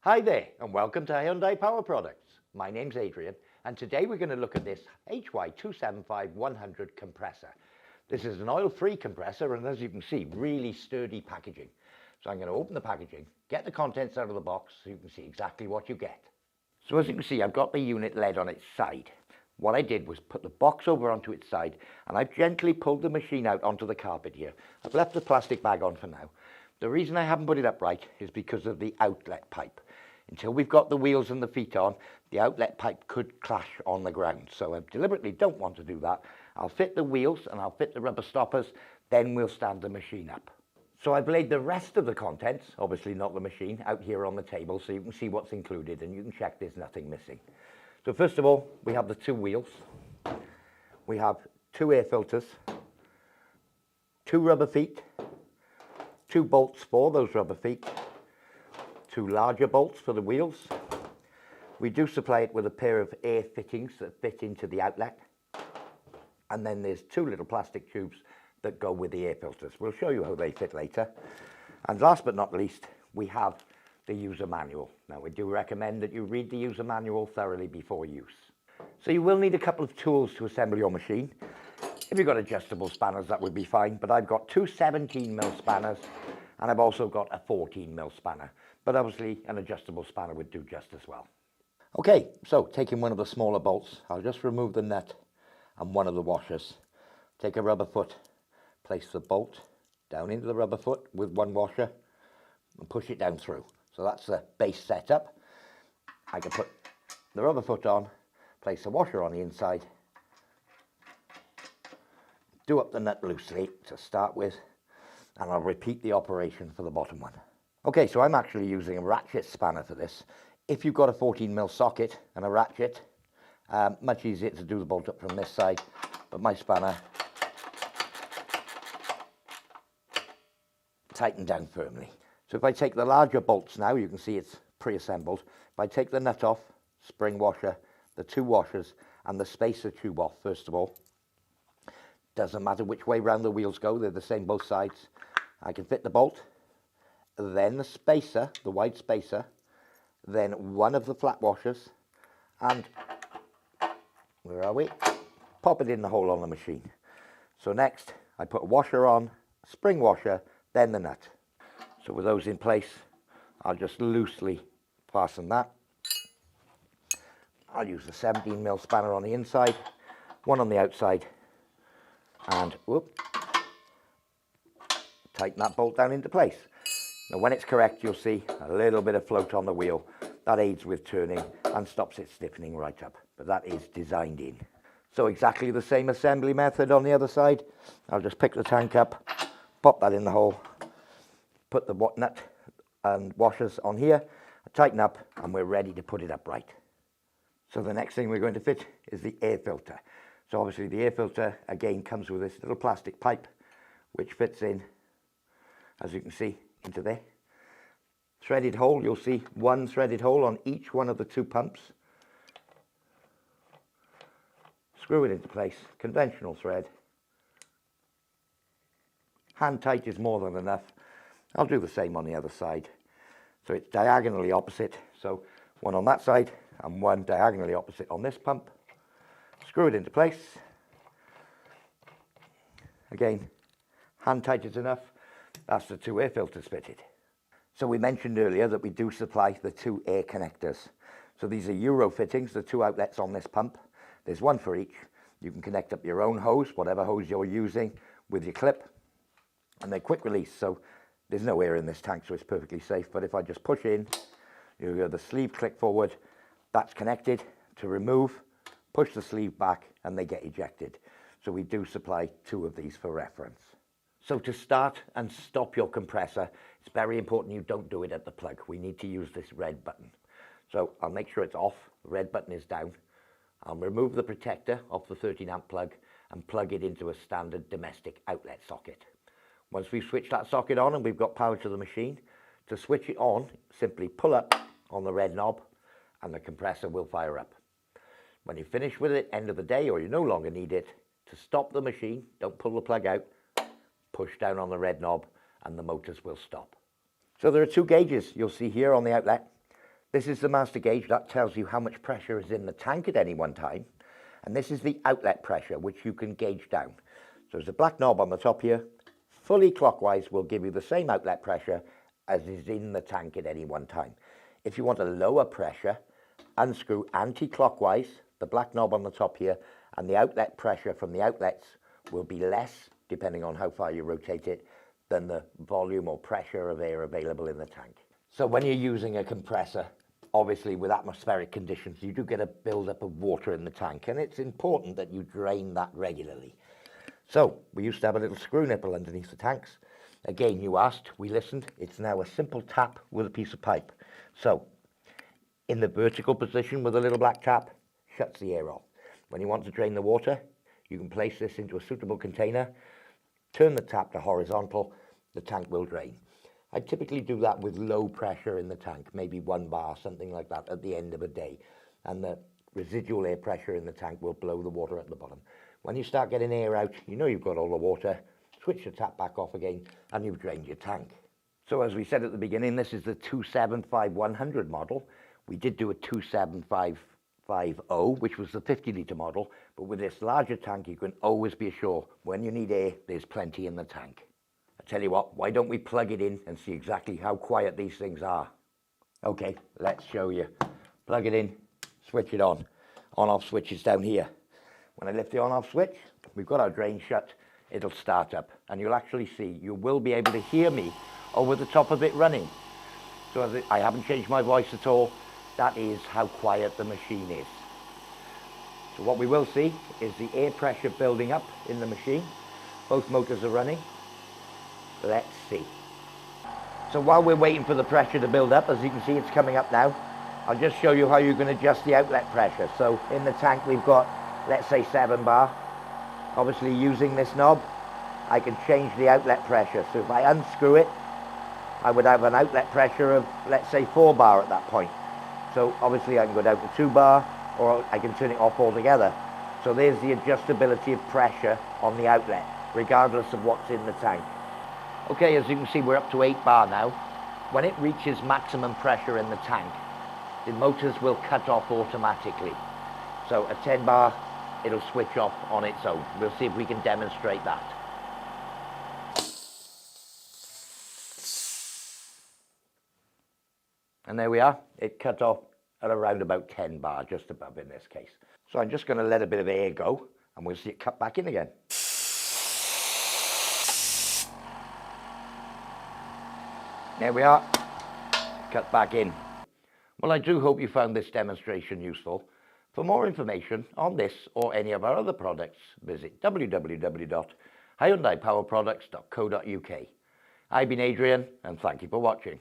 Hi there and welcome to Hyundai Power Products. My name's Adrian and today we're going to look at this HY275100 compressor. This is an oil-free compressor and as you can see, really sturdy packaging. So I'm going to open the packaging, get the contents out of the box so you can see exactly what you get. So as you can see, I've got the unit led on its side. What I did was put the box over onto its side and I've gently pulled the machine out onto the carpet here. I've left the plastic bag on for now. The reason I haven't put it up right is because of the outlet pipe. Until we've got the wheels and the feet on, the outlet pipe could clash on the ground. So I deliberately don't want to do that. I'll fit the wheels and I'll fit the rubber stoppers, then we'll stand the machine up. So I've laid the rest of the contents, obviously not the machine, out here on the table so you can see what's included and you can check there's nothing missing. So first of all, we have the two wheels. We have two air filters, two rubber feet, two bolts for those rubber feet, two larger bolts for the wheels. We do supply it with a pair of air fittings that fit into the outlet. And then there's two little plastic tubes that go with the air filters. We'll show you how they fit later. And last but not least, we have the user manual. Now we do recommend that you read the user manual thoroughly before use. So you will need a couple of tools to assemble your machine. If you've got adjustable spanners, that would be fine, but I've got two 17mm spanners and I've also got a 14mm spanner. But obviously an adjustable spanner would do just as well. Okay, so taking one of the smaller bolts, I'll just remove the nut and one of the washers. Take a rubber foot, place the bolt down into the rubber foot with one washer and push it down through. So that's the base setup. I can put the rubber foot on, place the washer on the inside, do up the nut loosely to start with, and I'll repeat the operation for the bottom one. Okay, so I'm actually using a ratchet spanner for this. If you've got a 14mm socket and a ratchet, much easier to do the bolt up from this side, but my spanner tightened down firmly. So if I take the larger bolts now, you can see it's pre-assembled. If I take the nut off, spring washer, the two washers and the spacer tube off first of all, doesn't matter which way round the wheels go, they're the same both sides. I can fit the bolt, then the spacer, the wide spacer, then one of the flat washers, and where are we? Pop it in the hole on the machine. So next, I put a washer on, spring washer, then the nut. So with those in place, I'll just loosely fasten that. I'll use the 17mm spanner on the inside, one on the outside, and whoop, tighten that bolt down into place. Now when it's correct, you'll see a little bit of float on the wheel. That aids with turning and stops it stiffening right up, but that is designed in. So exactly the same assembly method on the other side. I'll just pick the tank up, pop that in the hole, put the nut and washers on here, tighten up, and we're ready to put it up right. So the next thing we're going to fit is the air filter. So obviously the air filter again comes with this little plastic pipe which fits in, as you can see, into there. Threaded hole, you'll see one threaded hole on each one of the two pumps. Screw it into place, conventional thread. Hand tight is more than enough. I'll do the same on the other side. So it's diagonally opposite, so one on that side and one diagonally opposite on this pump. Screw it into place. Again, hand tight is enough. That's the two air filters fitted. So we mentioned earlier that we do supply the two air connectors. So these are Euro fittings, the two outlets on this pump. There's one for each. You can connect up your own hose, whatever hose you're using, with your clip. And they're quick release, so there's no air in this tank, so it's perfectly safe. But if I just push in, you hear the sleeve click forward, that's connected. To remove, push the sleeve back, and they get ejected. So we do supply two of these for reference. So to start and stop your compressor, it's very important you don't do it at the plug. We need to use this red button. So I'll make sure it's off, the red button is down. I'll remove the protector off the 13-amp plug and plug it into a standard domestic outlet socket. Once we've switched that socket on and we've got power to the machine, to switch it on, simply pull up on the red knob and the compressor will fire up. When you finish with it, end of the day, or you no longer need it, to stop the machine, don't pull the plug out, push down on the red knob and the motors will stop. So there are two gauges you'll see here on the outlet. This is the master gauge that tells you how much pressure is in the tank at any one time. And this is the outlet pressure, which you can gauge down. So there's a black knob on the top here. Fully clockwise will give you the same outlet pressure as is in the tank at any one time. If you want a lower pressure, unscrew anti-clockwise, the black knob on the top here, and the outlet pressure from the outlets will be less, depending on how far you rotate it, than the volume or pressure of air available in the tank. So when you're using a compressor, obviously with atmospheric conditions, you do get a build-up of water in the tank, and it's important that you drain that regularly. So we used to have a little screw nipple underneath the tanks. Again, you asked, we listened. It's now a simple tap with a piece of pipe. So in the vertical position with a little black tap, shuts the air off. When you want to drain the water, you can place this into a suitable container, turn the tap to horizontal, the tank will drain. I typically do that with low pressure in the tank, maybe 1 bar, something like that, at the end of a day. And the residual air pressure in the tank will blow the water at the bottom. When you start getting air out, you know you've got all the water, switch the tap back off again, and you've drained your tank. So as we said at the beginning, this is the 275100 model. We did do a 27550, which was the 50-litre model, but with this larger tank, you can always be assured when you need air, there's plenty in the tank. I tell you what, why don't we plug it in and see exactly how quiet these things are? Okay, let's show you. Plug it in, switch it on. On-off switch is down here. When I lift the on-off switch, we've got our drain shut, it'll start up, and you'll actually see, you will be able to hear me over the top of it running. So as I haven't changed my voice at all, that is how quiet the machine is. So what we will see is the air pressure building up in the machine. Both motors are running. Let's see. So while we're waiting for the pressure to build up, as you can see, it's coming up now. I'll just show you how you can adjust the outlet pressure. So in the tank, we've got, let's say 7 bar. Obviously using this knob, I can change the outlet pressure. So if I unscrew it, I would have an outlet pressure of, let's say 4 bar at that point. So obviously I can go down to 2 bar, or I can turn it off altogether. So there's the adjustability of pressure on the outlet, regardless of what's in the tank. Okay, as you can see, we're up to 8 bar now. When it reaches maximum pressure in the tank, the motors will cut off automatically. So at 10 bar, it'll switch off on its own. We'll see if we can demonstrate that. And there we are, it cut off at around about 10 bar, just above in this case. So I'm just going to let a bit of air go, and we'll see it cut back in again. There we are, cut back in. Well, I do hope you found this demonstration useful. For more information on this or any of our other products, visit www.hyundaipowerproducts.co.uk. I've been Adrian, and thank you for watching.